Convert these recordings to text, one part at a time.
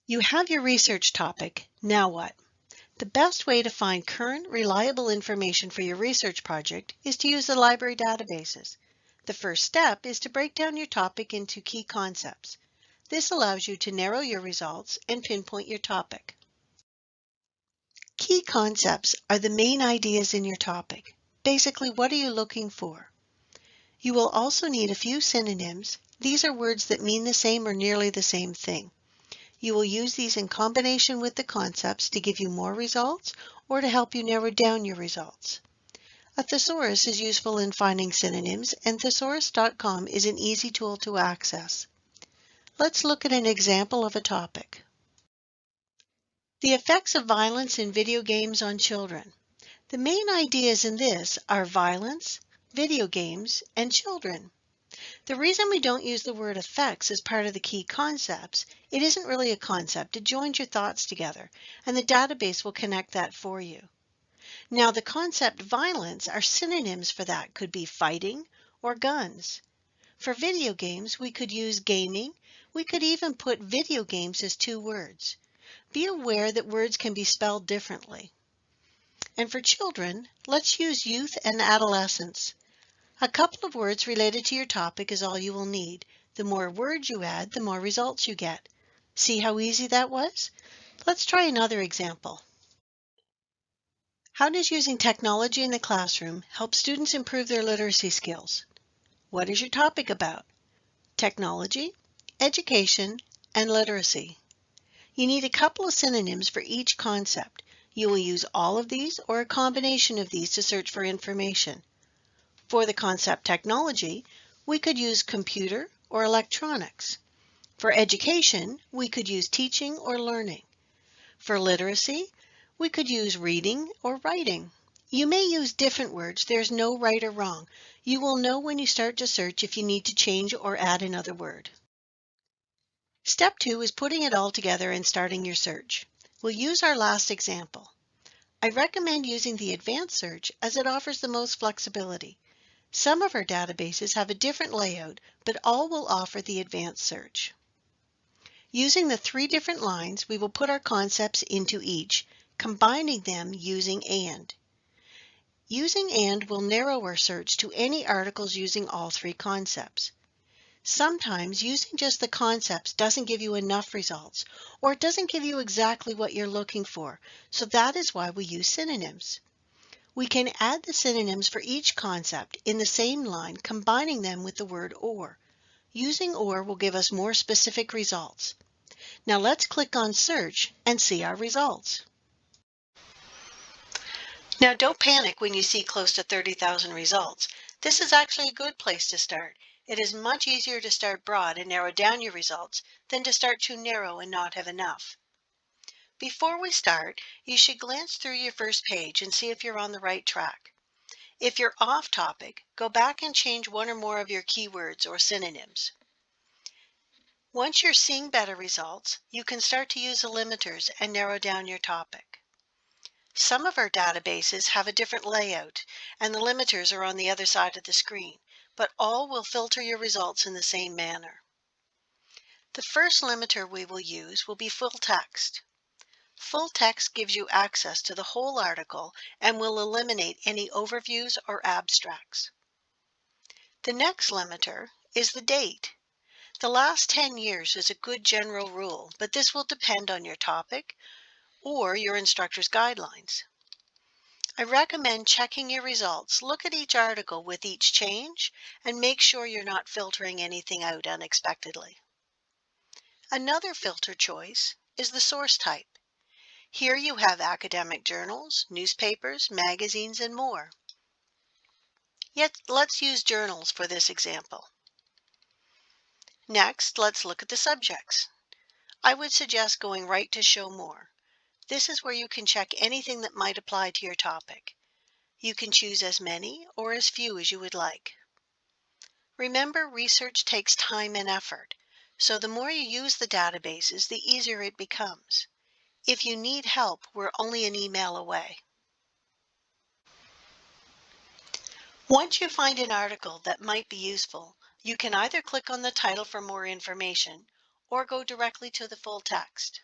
You have your research topic. Now what? The best way to find current, reliable information for your research project is to use the library databases. The first step is to break down your topic into key concepts. This allows you to narrow your results and pinpoint your topic. Key concepts are the main ideas in your topic. Basically, what are you looking for? You will also need a few synonyms. These are words that mean the same or nearly the same thing. You will use these in combination with the concepts to give you more results or to help you narrow down your results. A thesaurus is useful in finding synonyms, and thesaurus.com is an easy tool to access. Let's look at an example of a topic. The effects of violence in video games on children. The main ideas in this are violence, video games, and children. The reason we don't use the word effects as part of the key concepts, it isn't really a concept, it joins your thoughts together, and the database will connect that for you. Now the concept violence are synonyms for that, could be fighting or guns. For video games, we could use gaming, we could even put video games as two words. Be aware that words can be spelled differently. And for children, let's use youth and adolescence. A couple of words related to your topic is all you will need. The more words you add, the more results you get. See how easy that was? Let's try another example. How does using technology in the classroom help students improve their literacy skills? What is your topic about? Technology, education, and literacy. You need a couple of synonyms for each concept. You will use all of these or a combination of these to search for information. For the concept technology, we could use computer or electronics. For education, we could use teaching or learning. For literacy, we could use reading or writing. You may use different words. There's no right or wrong. You will know when you start to search if you need to change or add another word. Step 2 is putting it all together and starting your search. We'll use our last example. I recommend using the advanced search as it offers the most flexibility. Some of our databases have a different layout, but all will offer the advanced search. Using the 3 different lines, we will put our concepts into each, combining them using AND. Using AND will narrow our search to any articles using all 3 concepts. Sometimes using just the concepts doesn't give you enough results, or it doesn't give you exactly what you're looking for, so that is why we use synonyms. We can add the synonyms for each concept in the same line, combining them with the word OR. Using OR will give us more specific results. Now let's click on Search and see our results. Now don't panic when you see close to 30,000 results. This is actually a good place to start. It is much easier to start broad and narrow down your results than to start too narrow and not have enough. Before we start, you should glance through your first page and see if you're on the right track. If you're off topic, go back and change one or more of your keywords or synonyms. Once you're seeing better results, you can start to use the limiters and narrow down your topic. Some of our databases have a different layout, and the limiters are on the other side of the screen, but all will filter your results in the same manner. The first limiter we will use will be full text. Full text gives you access to the whole article and will eliminate any overviews or abstracts. The next limiter is the date. The last 10 years is a good general rule, but this will depend on your topic or your instructor's guidelines. I recommend checking your results. Look at each article with each change and make sure you're not filtering anything out unexpectedly. Another filter choice is the source type. Here you have academic journals, newspapers, magazines, and more. Yet let's use journals for this example. Next, let's look at the subjects. I would suggest going right to Show More. This is where you can check anything that might apply to your topic. You can choose as many or as few as you would like. Remember, research takes time and effort, so the more you use the databases, the easier it becomes. If you need help, we're only an email away. Once you find an article that might be useful, you can either click on the title for more information or go directly to the full text.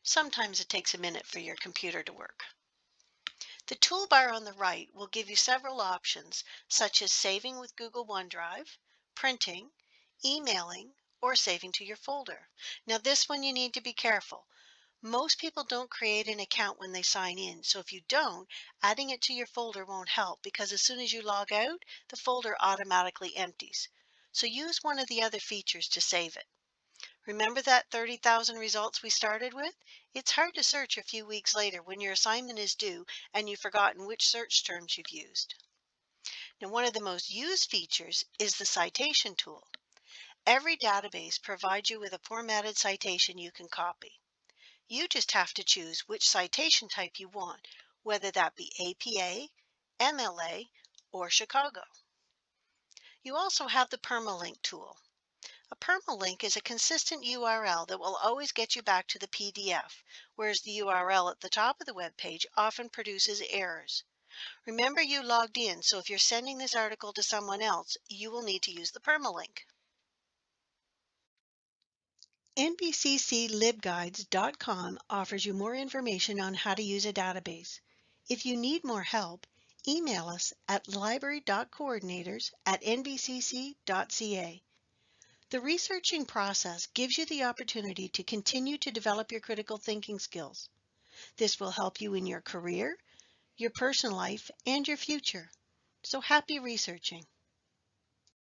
Sometimes it takes a minute for your computer to work. The toolbar on the right will give you several options, such as saving with Google Onedrive, printing, emailing, or saving to your folder. Now this one you need to be careful. Most people don't create an account when they sign in, so if you don't, adding it to your folder won't help because as soon as you log out, the folder automatically empties. So use one of the other features to save it. Remember that 30,000 results we started with? It's hard to search a few weeks later when your assignment is due and you've forgotten which search terms you've used. Now, one of the most used features is the citation tool. Every database provides you with a formatted citation you can copy. You just have to choose which citation type you want, whether that be APA, MLA, or Chicago. You also have the permalink tool. A permalink is a consistent URL that will always get you back to the PDF, whereas the URL at the top of the web page often produces errors. Remember you logged in, so if you're sending this article to someone else, you will need to use the permalink. NBCCLibguides.com offers you more information on how to use a database. If you need more help, email us at library.coordinators@nbcc.ca. The researching process gives you the opportunity to continue to develop your critical thinking skills. This will help you in your career, your personal life, and your future. So happy researching!